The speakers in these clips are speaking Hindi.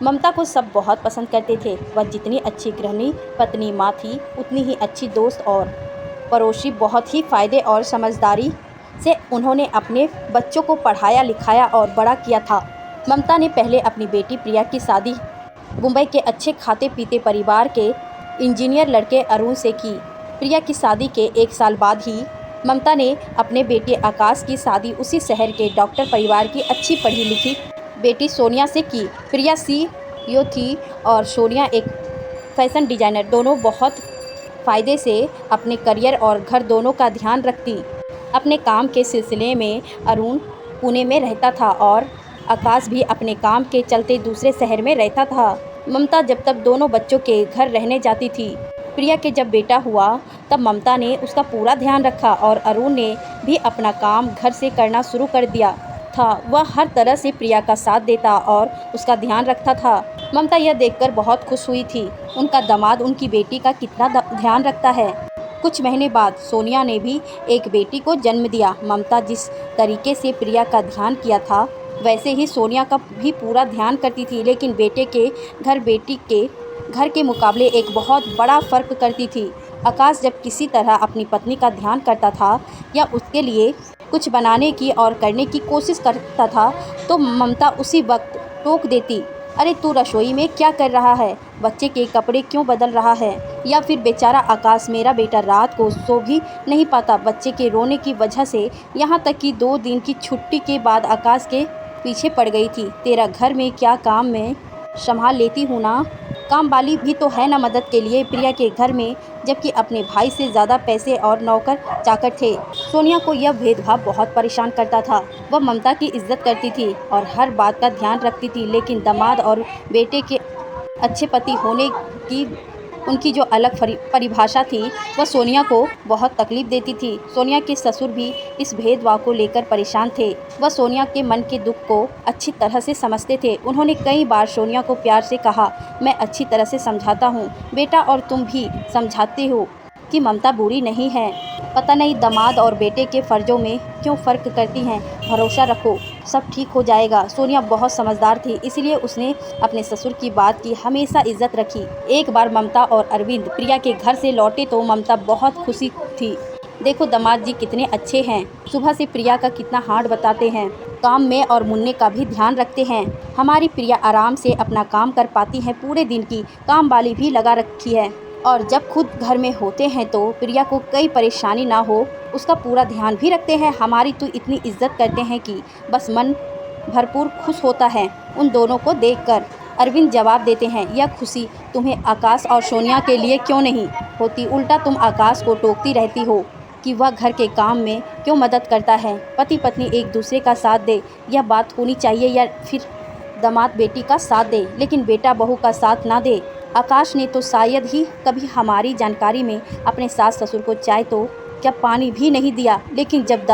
ममता को सब बहुत पसंद करते थे। वह जितनी अच्छी गृहिणी पत्नी माँ थी, उतनी ही अच्छी दोस्त और पड़ोसी। बहुत ही फ़ायदे और समझदारी से उन्होंने अपने बच्चों को पढ़ाया लिखाया और बड़ा किया था। ममता ने पहले अपनी बेटी प्रिया की शादी मुंबई के अच्छे खाते पीते परिवार के इंजीनियर लड़के अरुण से की। प्रिया की शादी के 1 साल बाद ही ममता ने अपने बेटे आकाश की शादी उसी शहर के डॉक्टर परिवार की अच्छी पढ़ी लिखी बेटी सोनिया से की। प्रिया CEO थी और सोनिया एक फैशन डिज़ाइनर। दोनों बहुत फ़ायदे से अपने करियर और घर दोनों का ध्यान रखती। अपने काम के सिलसिले में अरुण पुणे में रहता था और आकाश भी अपने काम के चलते दूसरे शहर में रहता था। ममता जब तक दोनों बच्चों के घर रहने जाती थी। प्रिया के जब बेटा हुआ तब ममता ने उसका पूरा ध्यान रखा और अरुण ने भी अपना काम घर से करना शुरू कर दिया था। वह हर तरह से प्रिया का साथ देता और उसका ध्यान रखता था। ममता यह देखकर बहुत खुश हुई थी उनका दामाद उनकी बेटी का कितना ध्यान रखता है। कुछ महीने बाद सोनिया ने भी एक बेटी को जन्म दिया। ममता जिस तरीके से प्रिया का ध्यान किया था वैसे ही सोनिया का भी पूरा ध्यान करती थी, लेकिन बेटे के घर बेटी के घर के मुकाबले एक बहुत बड़ा फ़र्क करती थी। आकाश जब किसी तरह अपनी पत्नी का ध्यान करता था या उसके लिए कुछ बनाने की और करने की कोशिश करता था तो ममता उसी वक्त टोक देती, अरे तू रसोई में क्या कर रहा है, बच्चे के कपड़े क्यों बदल रहा है। या फिर बेचारा आकाश, मेरा बेटा रात को सो भी नहीं पाता बच्चे के रोने की वजह से। यहाँ तक कि 2 दिन की छुट्टी के बाद आकाश के पीछे पड़ गई थी, तेरा घर में क्या काम मैं संभाल लेती हूँ ना, काम वाली भी तो है ना मदद के लिए। प्रिया के घर में जबकि अपने भाई से ज़्यादा पैसे और नौकर चाकर थे। सोनिया को यह भेदभाव बहुत परेशान करता था। वह ममता की इज्जत करती थी और हर बात का ध्यान रखती थी, लेकिन दामाद और बेटे के अच्छे पति होने की उनकी जो अलग परिभाषा थी वह सोनिया को बहुत तकलीफ देती थी। सोनिया के ससुर भी इस भेदभाव को लेकर परेशान थे। वह सोनिया के मन के दुख को अच्छी तरह से समझते थे। उन्होंने कई बार सोनिया को प्यार से कहा, मैं अच्छी तरह से समझाता हूँ बेटा, और तुम भी समझाते हो कि ममता बुरी नहीं है। पता नहीं दामाद और बेटे के फ़र्ज़ों में क्यों फ़र्क करती हैं। भरोसा रखो, सब ठीक हो जाएगा। सोनिया बहुत समझदार थी, इसलिए उसने अपने ससुर की बात की हमेशा इज्जत रखी। एक बार ममता और अरविंद प्रिया के घर से लौटे तो ममता बहुत खुशी थी। देखो दामाद जी कितने अच्छे हैं, सुबह से प्रिया का कितना हाथ बताते हैं, काम में और मुन्ने का भी ध्यान रखते हैं। हमारी प्रिया आराम से अपना काम कर पाती है, पूरे दिन की काम वाली भी लगा रखी है और जब खुद घर में होते हैं तो प्रिया को कई परेशानी ना हो उसका पूरा ध्यान भी रखते हैं। हमारी तो इतनी इज्जत करते हैं कि बस मन भरपूर खुश होता है उन दोनों को देखकर। अरविंद जवाब देते हैं, यह खुशी तुम्हें आकाश और सोनिया के लिए क्यों नहीं होती, उल्टा तुम आकाश को टोकती रहती हो कि वह घर के काम में क्यों मदद करता है। पति पत्नी एक दूसरे का साथ दे, यह बात होनी चाहिए, या फिर दामाद बेटी का साथ दे लेकिन बेटा बहू का साथ ना दे। आकाश ने तो शायद ही कभी हमारी जानकारी में अपने सास ससुर को चाय तो क्या पानी भी नहीं दिया, लेकिन जब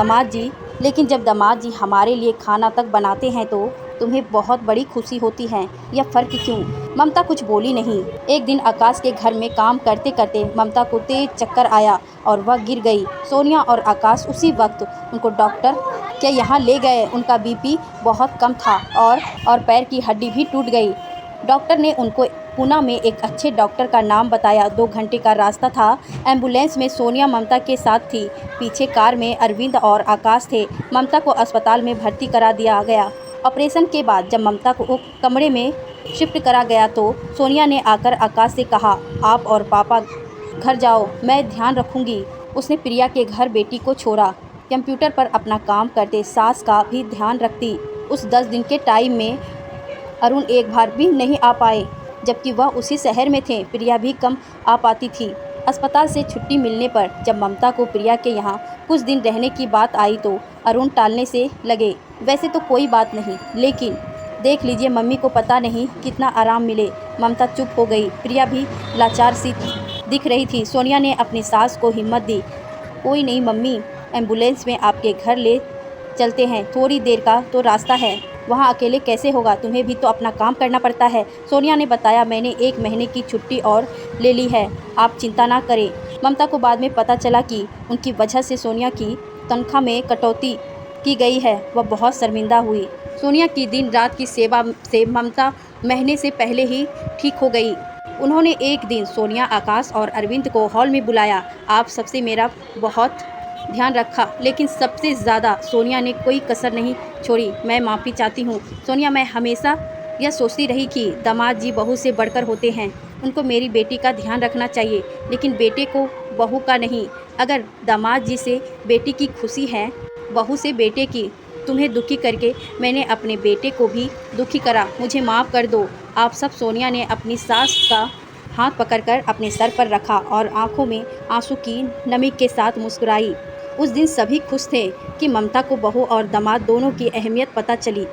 दामाद जी हमारे लिए खाना तक बनाते हैं तो तुम्हें बहुत बड़ी खुशी होती है। यह फ़र्क क्यों। ममता कुछ बोली नहीं। एक दिन आकाश के घर में काम करते करते ममता को तेज चक्कर आया और वह गिर गई। सोनिया और आकाश उसी वक्त उनको डॉक्टर के यहाँ ले गए। उनका BP बहुत कम था और पैर की हड्डी भी टूट गई। डॉक्टर ने उनको पुणे में एक अच्छे डॉक्टर का नाम बताया। 2 घंटे का रास्ता था। एम्बुलेंस में सोनिया ममता के साथ थी, पीछे कार में अरविंद और आकाश थे। ममता को अस्पताल में भर्ती करा दिया गया। ऑपरेशन के बाद जब ममता को कमरे में शिफ्ट करा गया तो सोनिया ने आकर आकाश से कहा, आप और पापा घर जाओ, मैं ध्यान रखूँगी। उसने प्रिया के घर बेटी को छोड़ा, कंप्यूटर पर अपना काम करते सास का भी ध्यान रखती। उस 10 दिन के टाइम में अरुण एक बार भी नहीं आ पाए, जबकि वह उसी शहर में थे। प्रिया भी कम आ पाती थी। अस्पताल से छुट्टी मिलने पर जब ममता को प्रिया के यहाँ कुछ दिन रहने की बात आई तो अरुण टालने से लगे, वैसे तो कोई बात नहीं, लेकिन देख लीजिए मम्मी को पता नहीं कितना आराम मिले। ममता चुप हो गई। प्रिया भी लाचार सी दिख रही थी। सोनिया ने अपनी सास को हिम्मत दी, कोई नहीं मम्मी, एम्बुलेंस में आपके घर ले चलते हैं, थोड़ी देर का तो रास्ता है, वहाँ अकेले कैसे होगा, तुम्हें भी तो अपना काम करना पड़ता है। सोनिया ने बताया, मैंने 1 महीने की छुट्टी और ले ली है, आप चिंता ना करें। ममता को बाद में पता चला कि उनकी वजह से सोनिया की तनख्वाह में कटौती की गई है। वह बहुत शर्मिंदा हुई। सोनिया की दिन रात की सेवा से ममता महीने से पहले ही ठीक हो गई। उन्होंने एक दिन सोनिया, आकाश और अरविंद को हॉल में बुलाया। आप सबसे मेरा बहुत ध्यान रखा, लेकिन सबसे ज़्यादा सोनिया ने कोई कसर नहीं छोड़ी। मैं माफ़ी चाहती हूँ सोनिया। मैं हमेशा यह सोचती रही कि दामाद जी बहू से बढ़कर होते हैं। उनको मेरी बेटी का ध्यान रखना चाहिए, लेकिन बेटे को बहू का नहीं। अगर दामाद जी से बेटी की खुशी है, बहू से बेटे की। तुम्हें दुखी करके मैंने अपने बेटे को भी दुखी करा। मुझे माफ़ कर दो आप सब। सोनिया ने अपनी सास का हाथ पकड़कर अपने सर पर रखा और आंखों में आंसू की नमी के साथ मुस्कुराई। उस दिन सभी खुश थे कि ममता को बहू और दामाद दोनों की अहमियत पता चली।